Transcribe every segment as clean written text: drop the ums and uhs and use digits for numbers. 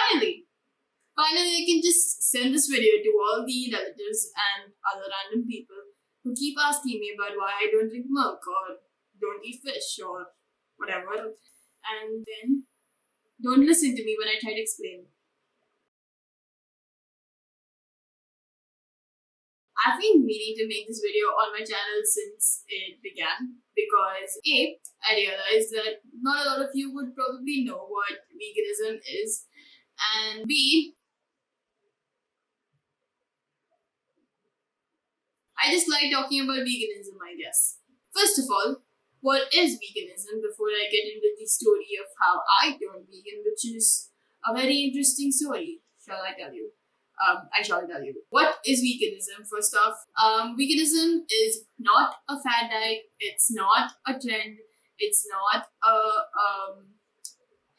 finally I can just send this video to all the relatives and other random people who keep asking me about why I don't drink milk or don't eat fish or whatever, and then don't listen to me when I try to explain. I've been meaning to make this video on my channel since it began because A, I realized that not a lot of you would probably know what veganism is, and B, I just like talking about veganism, I guess. First of all, what is veganism before I get into the story of how I turned vegan, which is a very interesting story, shall I tell you? I shall tell you. What is veganism? First off, veganism is not a fad diet, it's not a trend, it's not a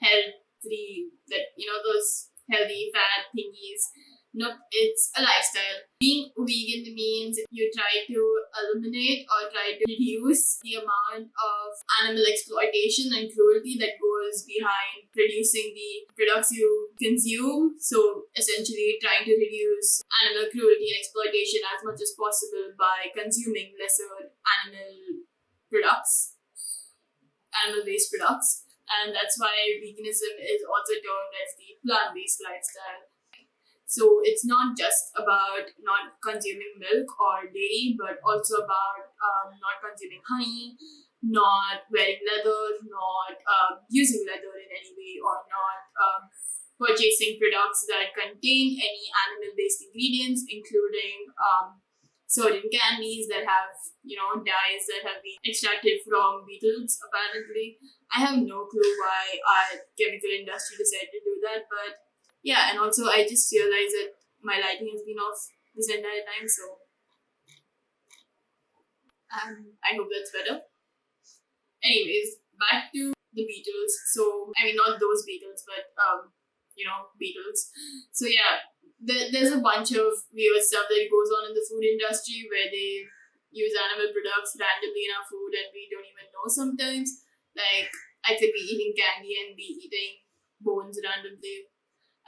healthy, those healthy fat thingies. Nope, it's a lifestyle. Being vegan means you try to eliminate or try to reduce the amount of animal exploitation and cruelty that goes behind producing the products you consume. So essentially trying to reduce animal cruelty and exploitation as much as possible by consuming lesser animal-based products. And that's why veganism is also termed as the plant-based lifestyle. So it's not just about not consuming milk or dairy, but also about not consuming honey, not wearing leather, not using leather in any way, or not purchasing products that contain any animal-based ingredients, including certain candies that have, dyes that have been extracted from beetles, apparently. I have no clue why our chemical industry decided to do that, but yeah, and also I just realized that my lighting has been off this entire time, so I hope that's better. Anyways, back to the beetles. So, I mean, not those beetles, but, beetles. So, yeah, there's a bunch of weird stuff that goes on in the food industry where they use animal products randomly in our food and we don't even know sometimes. Like, I could be eating candy and be eating bones randomly.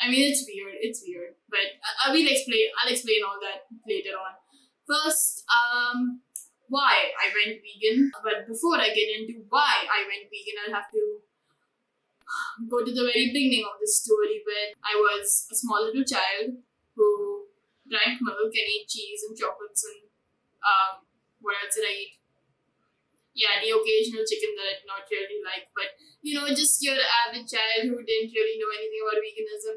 I mean, it's weird, but I'll explain all that later on. First, why I went vegan. But before I get into why I went vegan, I'll have to go to the very beginning of the story when I was a small little child who drank milk and ate cheese and chocolates and what else did I eat? Yeah, the occasional chicken that I did not really like, but just your average child who didn't really know anything about veganism,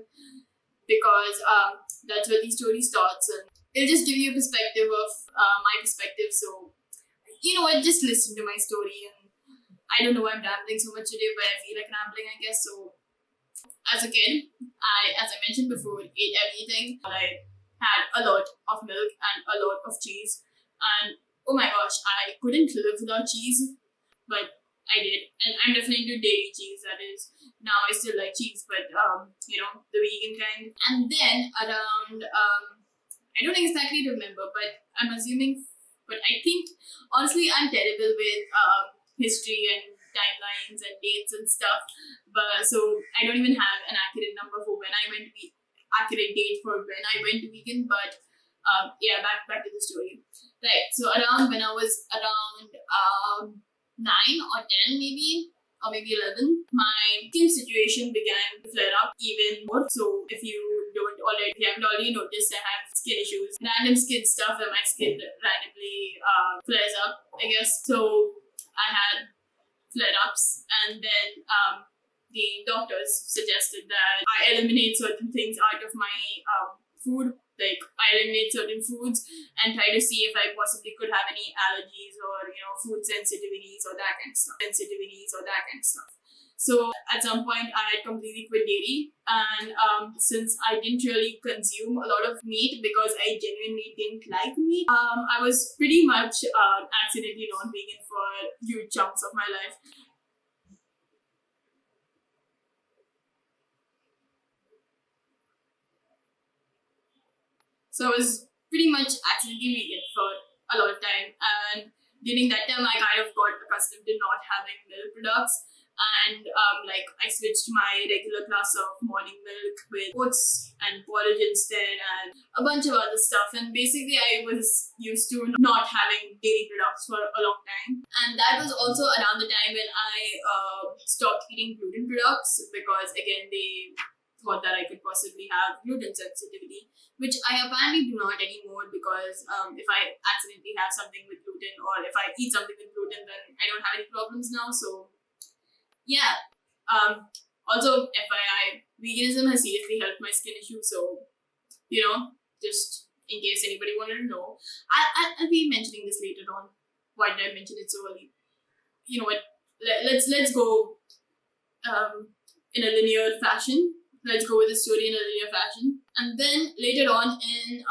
because that's where the story starts, and it'll just give you a perspective of my perspective. So, you know what, just listen to my story, and I don't know why I'm rambling so much today, but I feel like rambling, I guess. So, as a kid, as I mentioned before, ate everything. I had a lot of milk and a lot of cheese, and oh my gosh, I couldn't live without cheese, but I did. And I'm definitely into dairy cheese, that is. Now I still like cheese, but the vegan kind. And then around I don't exactly remember, but I'm assuming, but I think honestly I'm terrible with history and timelines and dates and stuff. But so I don't even have an accurate number for when I went to accurate date for when I went to vegan, but yeah, back to the story. Right, so around when I was around 9 or 10 maybe, or maybe 11, my skin situation began to flare up even more. So if you haven't already noticed, I have skin issues, random skin stuff, and my skin randomly flares up, I guess. So I had flare-ups, and then the doctors suggested that I eliminate certain things out of my food. Like, I eliminate certain foods and try to see if I possibly could have any allergies or, food sensitivities or that kind of stuff. So at some point I had completely quit dairy, and since I didn't really consume a lot of meat because I genuinely didn't like meat, I was pretty much accidentally non-vegan for huge chunks of my life. So I was pretty much accidentally vegan for a lot of time, and during that time I kind of got accustomed to not having milk products, And like I switched my regular glass of morning milk with oats and porridge instead, and a bunch of other stuff. And basically, I was used to not having dairy products for a long time, and that was also around the time when I stopped eating gluten products, because again they thought that I could possibly have gluten sensitivity, which I apparently do not anymore, because if I accidentally have something with gluten, or if I eat something with gluten, then I don't have any problems now. So yeah. Also, FYI, veganism has seriously helped my skin issues. So just in case anybody wanted to know, I'll be mentioning this later on. Why did I mention it so early? You know what? Let's go in a linear fashion. Let's go with the story in a linear fashion, and then later on in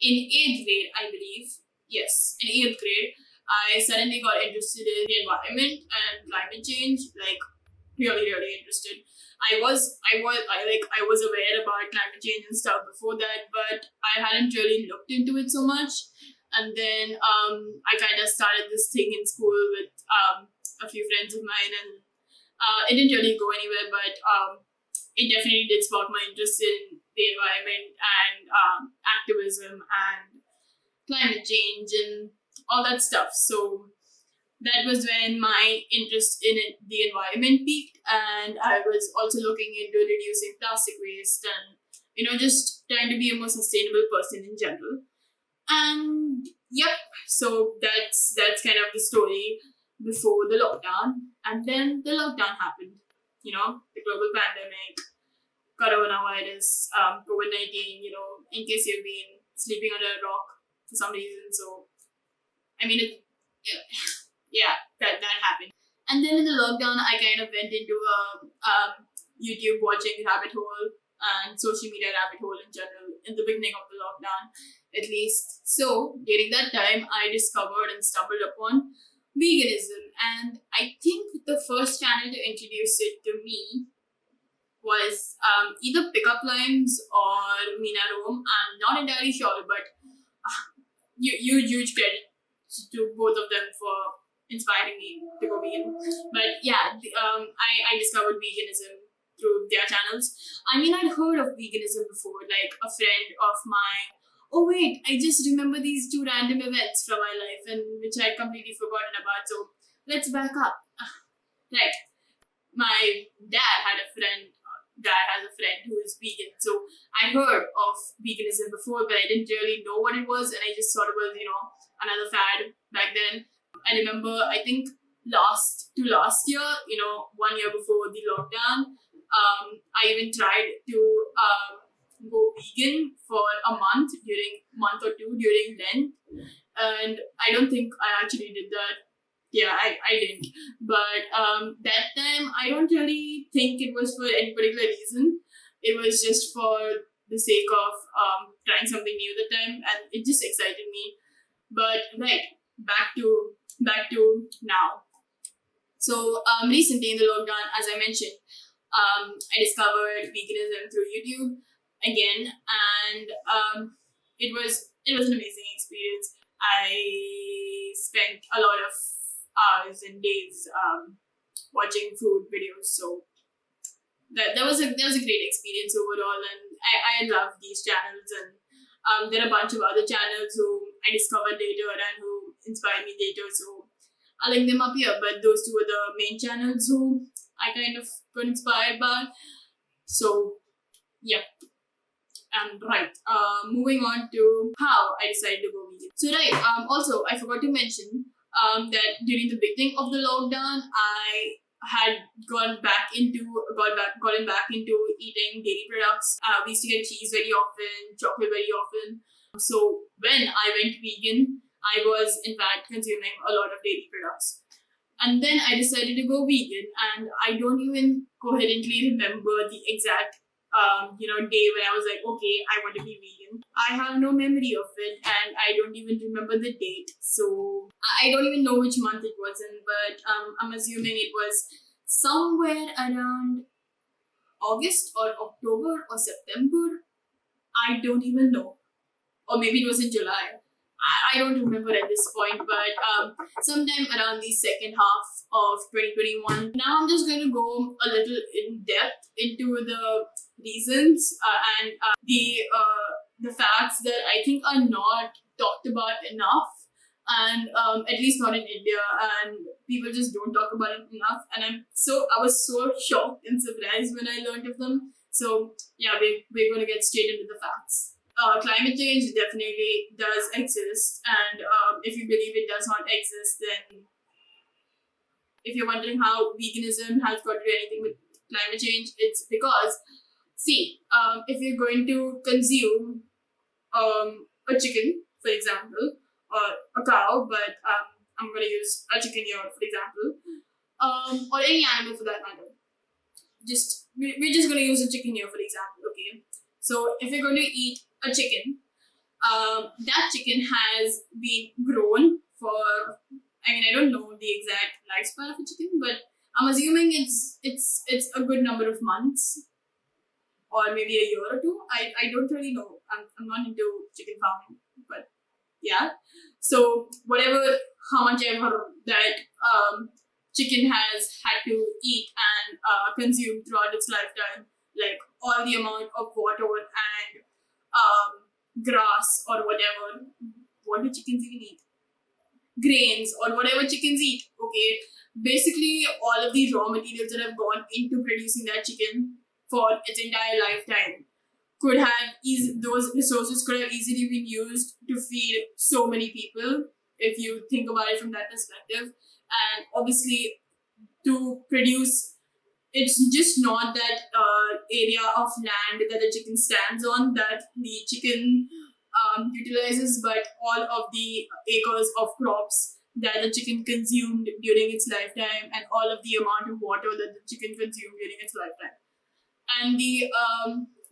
eighth grade, I believe, yes, in eighth grade, I suddenly got interested in the environment and climate change, like really, really interested. I was aware about climate change and stuff before that, but I hadn't really looked into it so much. And then I kind of started this thing in school with a few friends of mine, and it didn't really go anywhere, but it definitely did spark my interest in the environment and activism and climate change and all that stuff. So that was when my interest in the environment peaked, and I was also looking into reducing plastic waste and just trying to be a more sustainable person in general. And yep, so that's kind of the story before the lockdown, and then the lockdown happened. The global pandemic, coronavirus, COVID-19. In case you've been sleeping under a rock for some reason. So I mean, yeah, that happened. And then in the lockdown, I kind of went into a YouTube watching rabbit hole and social media rabbit hole in general in the beginning of the lockdown, at least. So during that time, I discovered and stumbled upon veganism, and I think the first channel to introduce it to me was either Pickup Lines or Mina Rome. I'm not entirely sure, but huge credit to both of them for inspiring me to go vegan. But yeah, I discovered veganism through their channels. I mean, I'd heard of veganism before, like a friend of mine. Oh wait, I just remember these two random events from my life, and which I'd completely forgotten about. So let's back up. Right, my dad had a friend. Dad has a friend who is vegan, so I heard of veganism before, but I didn't really know what it was, and I just thought it was another fad back then. I remember, I think last year, 1 year before the lockdown, I even tried to go vegan for a month or two during Lent, and I don't think I actually did that. Yeah, I didn't. But that time, I don't really think it was for any particular reason. It was just for the sake of trying something new at the time, and it just excited me. But right, back to now. So recently in the lockdown, as I mentioned, I discovered veganism through YouTube again, and it was an amazing experience. I spent a lot of hours and days watching food videos, so that was a great experience overall, and I love these channels, and there are a bunch of other channels who I discovered later and who inspired me later, so I'll link them up here. But those two are the main channels who I kind of got inspired by. So yep. And right, moving on to how I decided to go vegan. So right, also I forgot to mention that during the beginning of the lockdown, I had gotten back into eating dairy products. We used to get cheese very often, chocolate very often. So when I went vegan, I was in fact consuming a lot of dairy products. And then I decided to go vegan, and I don't even coherently remember the exact day when I was like, okay, I want to be vegan. I have no memory of it, and I don't even remember the date. So I don't even know which month it was in, but I'm assuming it was somewhere around August or October or September. I don't even know. Or maybe it was in July. I don't remember at this point, but sometime around the second half of 2021. Now I'm just going to go a little in depth into the reasons and the facts that I think are not talked about enough, and at least not in India, and people just don't talk about it enough. And I was so shocked and surprised when I learned of them. So yeah, we're going to get straight into the facts. Climate change definitely does exist, and if you believe it does not exist, then if you're wondering how veganism has got to do anything with climate change, it's because, see, if you're going to consume a chicken, for example, or a cow, but I'm going to use a chicken here, for example, or any animal for that matter. We're just going to use a chicken here, for example, okay? So if you're going to eat a chicken, that chicken has been grown for, I mean, I don't know the exact lifespan of a chicken, but I'm assuming it's a good number of months, or maybe a year or two. I don't really know. I'm not into chicken farming, but yeah. So how much ever that chicken has had to eat and consume throughout its lifetime, like all the amount of water and grass or whatever. What do chickens even eat? Grains or whatever chickens eat. Okay, basically all of the raw materials that have gone into producing that chicken for its entire lifetime those resources could have easily been used to feed so many people, if you think about it from that perspective. And obviously, to produce, it's just not that area of land that the chicken stands on that the chicken utilizes, but all of the acres of crops that the chicken consumed during its lifetime, and all of the amount of water that the chicken consumed during its lifetime. And the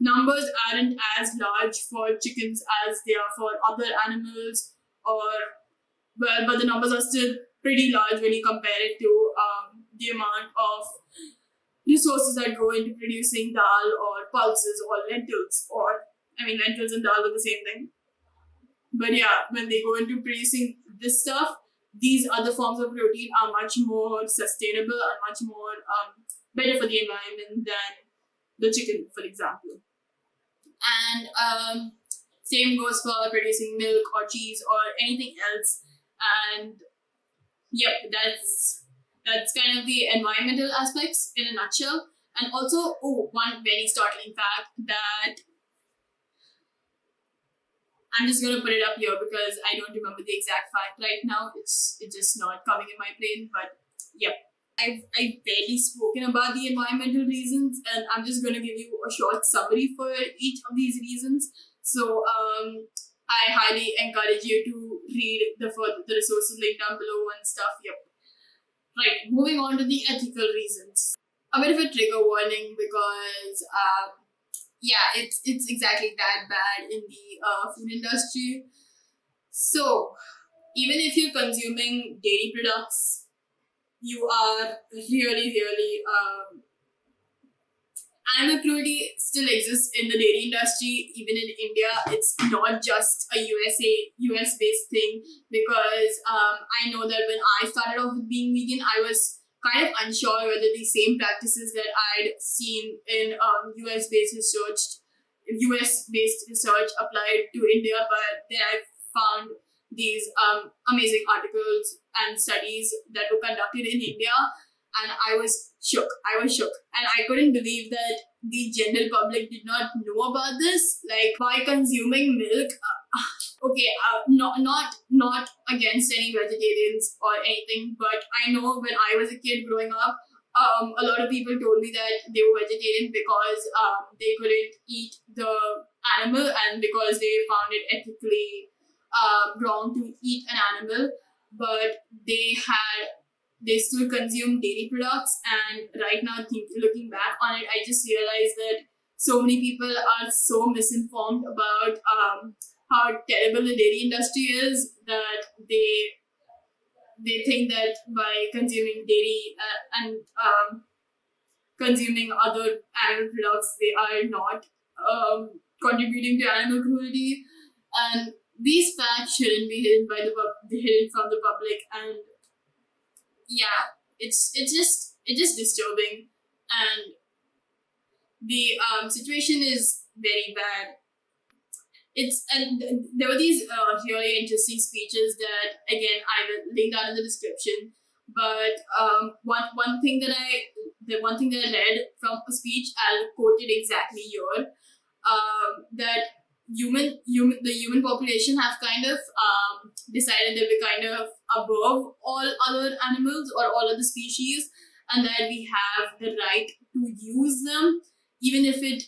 numbers aren't as large for chickens as they are for other animals, but the numbers are still pretty large when you compare it to the amount of resources that go into producing dal or pulses or lentils, lentils and dal are the same thing. But yeah, when they go into producing this stuff, these other forms of protein are much more sustainable and much more better for the environment than the chicken, for example. And same goes for producing milk or cheese or anything else. And yep, that's kind of the environmental aspects in a nutshell. And also, one very startling fact that I'm just gonna put it up here because I don't remember the exact fact right now. It's just not coming in my brain. But yep, I've barely spoken about the environmental reasons, and I'm just gonna give you a short summary for each of these reasons. So I highly encourage you to read the resources linked down below and stuff. Yep. Right, moving on to the ethical reasons. A bit of a trigger warning because yeah, it's exactly that bad in the food industry. So even if you're consuming dairy products, you are really animal cruelty still exists in the dairy industry. Even in India, it's not just a US based thing, because I know that when I started off with being vegan, I was kind of unsure whether the same practices that I'd seen in US based research applied to India, but then I found these amazing articles and studies that were conducted in India, and I was shook. And I couldn't believe that the general public did not know about this. Like, by consuming milk, not against any vegetarians or anything, but I know when I was a kid growing up, a lot of people told me that they were vegetarian because they couldn't eat the animal, and because they found it ethically wrong to eat an animal, but they still consume dairy products. And right now, looking back on it, I just realized that so many people are so misinformed about how terrible the dairy industry is, that they think that by consuming dairy and consuming other animal products, they are not contributing to animal cruelty. And these facts shouldn't be hidden hidden from the public, and yeah, it's just disturbing, and the situation is very bad. It's and there were these really interesting speeches that again I will link down in the description. But one thing that the one thing that I read from a speech, I'll quote it exactly here. That the human population have kind of decided that we're kind of above all other animals or all other species, and that we have the right to use them, even if it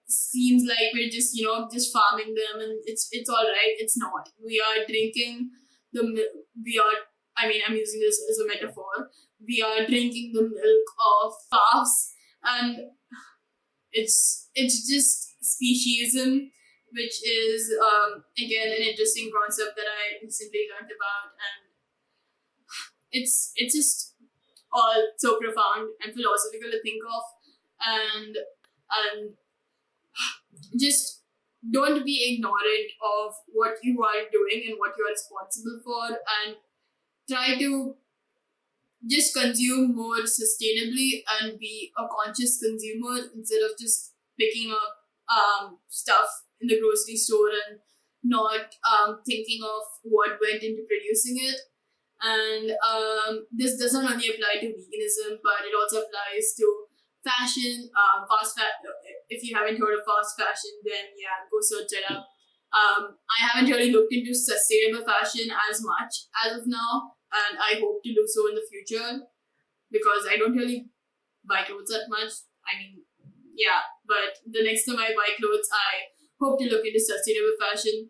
seems like we're just just farming them and it's all right. It's not. We are drinking we are. I mean, I'm using this as a metaphor. We are drinking the milk of calves, and it's just speciesism, which is again an interesting concept that I recently learned about, and it's just all so profound and philosophical to think of, and just don't be ignorant of what you are doing and what you are responsible for, and try to just consume more sustainably and be a conscious consumer instead of just picking up stuff in the grocery store and not thinking of what went into producing it. And this doesn't only apply to veganism, but it also applies to fashion, if you haven't heard of fast fashion, then yeah, go search it up. I haven't really looked into sustainable fashion as much as of now, and I hope to do so in the future because I don't really buy clothes that much. I mean, yeah, but the next time I buy clothes, I hope to look into sustainable fashion,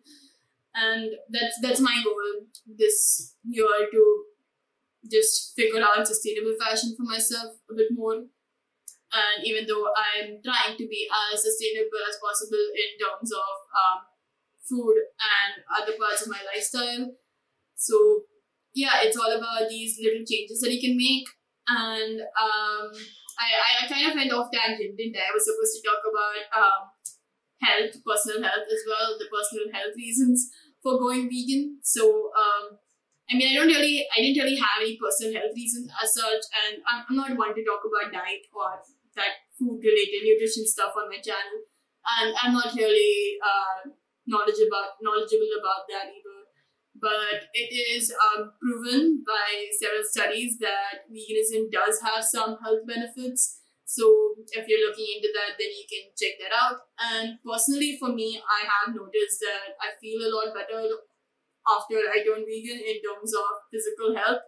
and that's my goal this year, to just figure out sustainable fashion for myself a bit more. And even though I'm trying to be as sustainable as possible in terms of food and other parts of my lifestyle, so yeah, it's all about these little changes that you can make. And I kind of went off tangent, didn't I? I was supposed to talk about health, personal health as well, the personal health reasons for going vegan. So I mean, I didn't really have any personal health reasons as such, and I'm not one to talk about diet or that food related nutrition stuff on my channel, and I'm not really knowledgeable about that either. But it is proven by several studies that veganism does have some health benefits. So if you're looking into that, then you can check that out. And personally, for me, I have noticed that I feel a lot better after I turned vegan in terms of physical health,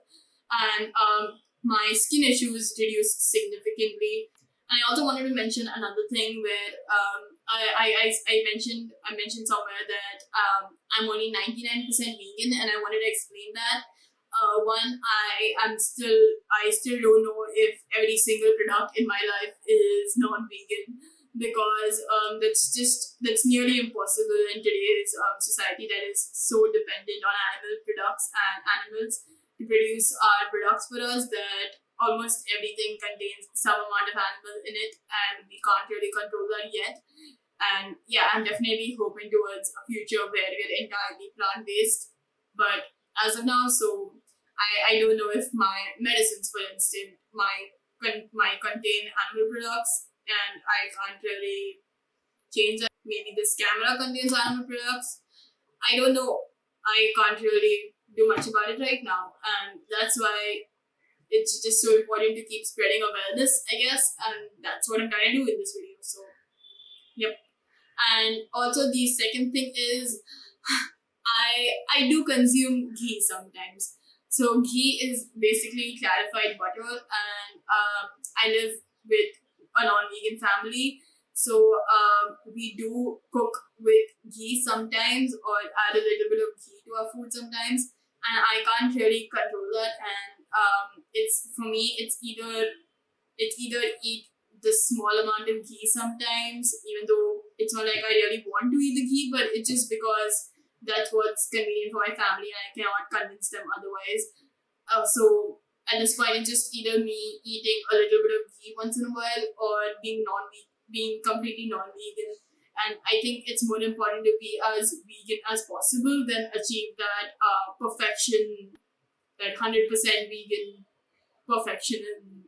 and my skin issues reduced significantly. And I also wanted to mention another thing where I mentioned somewhere that I'm only 99% vegan, and I wanted to explain that. One, I still don't know if every single product in my life is non-vegan, because that's nearly impossible in today's society that is so dependent on animal products and animals to produce our products for us, that almost everything contains some amount of animal in it, and we can't really control that yet. And yeah, I'm definitely hoping towards a future where we're entirely plant-based. But as of now, so I don't know if my medicines, for instance, my contain animal products, and I can't really change that. Maybe this camera contains animal products. I don't know. I can't really do much about it right now, and that's why it's just so important to keep spreading awareness, I guess, and that's what I'm trying to do in this video. So, yep. And also, the second thing is, I do consume ghee sometimes. So ghee is basically clarified butter, and I live with a non-vegan family, so we do cook with ghee sometimes, or add a little bit of ghee to our food sometimes, and I can't really control that. And it's for me, it's either eat the small amount of ghee sometimes, even though it's not like I really want to eat the ghee, but it's just because that's what's convenient for my family, and I cannot convince them otherwise. So at this point, it's just either me eating a little bit of ghee once in a while, or being completely non-vegan And I think it's more important to be as vegan as possible than achieve that perfection, that 100% vegan perfectionism.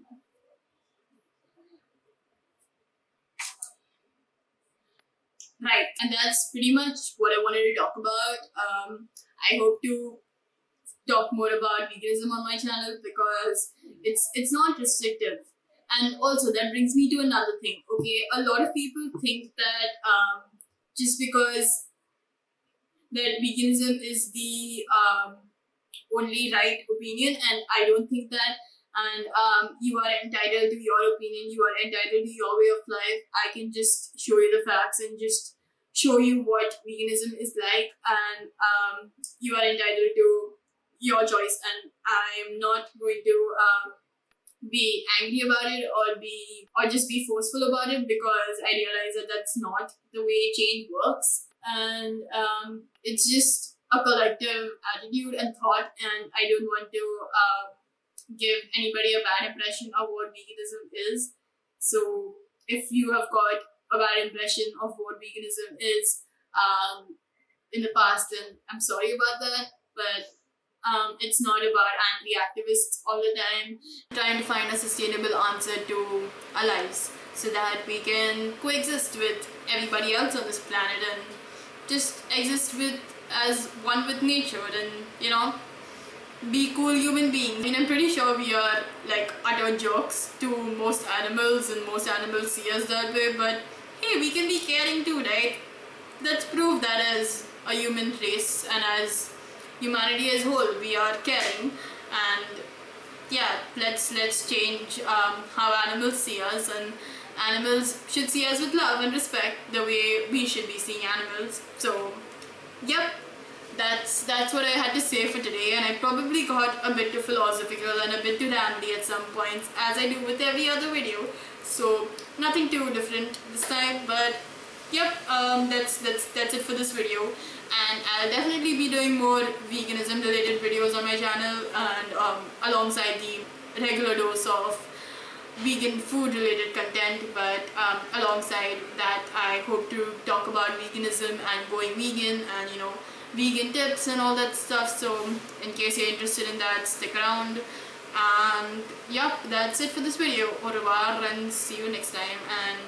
Right, and that's pretty much what I wanted to talk about. I hope to talk more about veganism on my channel because it's not restrictive. And also that brings me to another thing. Okay, a lot of people think that just because that veganism is the only right opinion, and I don't think that. And you are entitled to your opinion, you are entitled to your way of life. I can just show you the facts and just show you what veganism is like, and you are entitled to your choice. And I am not going to be angry about it or just be forceful about it, because I realize that that's not the way change works. And it's just a collective attitude and thought, and I don't want to give anybody a bad impression of what veganism is. So if you have got a bad impression of what veganism is in the past, then I'm sorry about that. But it's not about anti-activists all the time. Trying to find a sustainable answer to our lives so that we can coexist with everybody else on this planet and just exist with as one with nature, and be cool human beings. I mean, I'm pretty sure we are like utter jerks to most animals, and most animals see us that way, but hey, we can be caring too, right? That's proof that as a human race and as humanity as whole, we are caring. And yeah, let's change how animals see us, and animals should see us with love and respect the way we should be seeing animals. So yep, that's what I had to say for today, and I probably got a bit too philosophical and a bit too rambly at some points, as I do with every other video. So nothing too different this time, but yep, that's it for this video, and I'll definitely be doing more veganism related videos on my channel, and alongside the regular dose of vegan food related content. But alongside that, I hope to talk about veganism and going vegan, and vegan tips and all that stuff. So in case you're interested in that, stick around. And yep, that's it for this video. Au revoir, and see you next time. And